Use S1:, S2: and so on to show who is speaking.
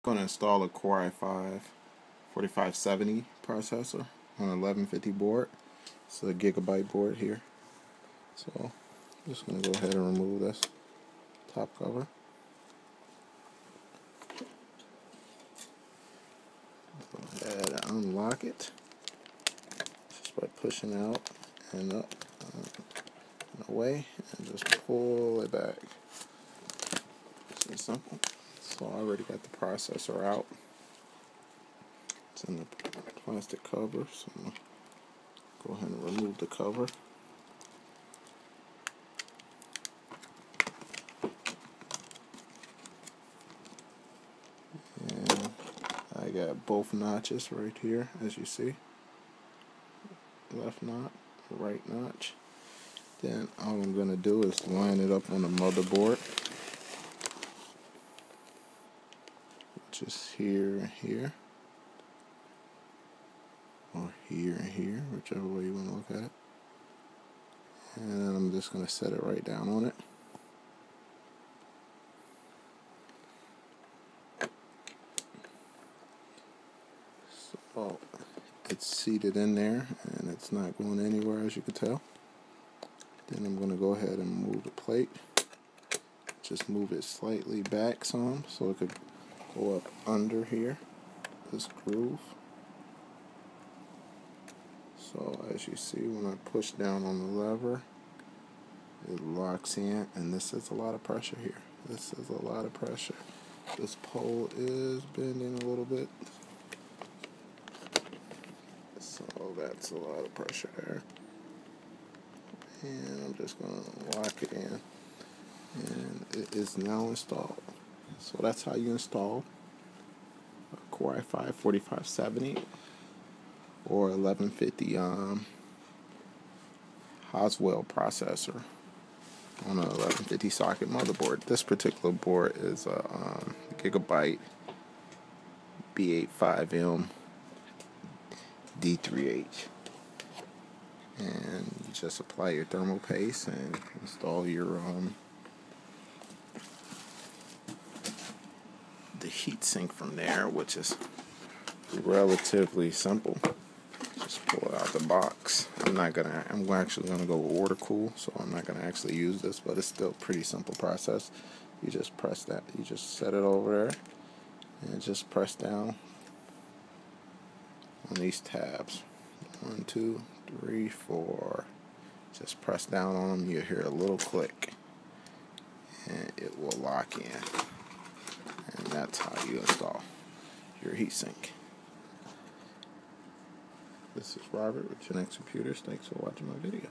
S1: I'm going to install a Core i5 4570 processor on an 1150 board. It's a gigabyte board here. So I'm just going to go ahead and remove this top cover. Go ahead and unlock it just by pushing out and up and away, and just pull it back. It's simple. So I already got the processor out. It's in the plastic cover, so I'm going to go ahead and remove the cover. And I got both notches right here, as you see. Left notch, right notch. Then all I'm going to do is line it up on the motherboard, which is here and here, or here and here, whichever way you want to look at it. And then I'm just going to set it right down on it. So it's seated in there and it's not going anywhere, as you can tell. Then I'm going to go ahead and move the plate. Just move it slightly back some so it could go up under here, this groove. So as you see, when I push down on the lever, it locks in, and this is a lot of pressure here. This is a lot of pressure. This pole is bending a little bit, so that's a lot of pressure there. And I'm just going to lock it in, and it is now installed. So that's how you install a Core i5 4570 or 1150 Haswell processor on an 1150 socket motherboard. This particular board is a gigabyte B85M D3H. And you just apply your thermal paste and install your the heat sink from there, which is relatively simple. Just pull it out the box. I'm actually gonna go with water cool, so I'm not gonna actually use this, but it's still a pretty simple process. You just press that, you just set it over there and just press down on these tabs. 1, 2, 3, 4. Just press down on them. You'll hear a little click, and it will lock in. And that's how you install your heatsink. This is Robert with Gen X Computers. Thanks for watching my video.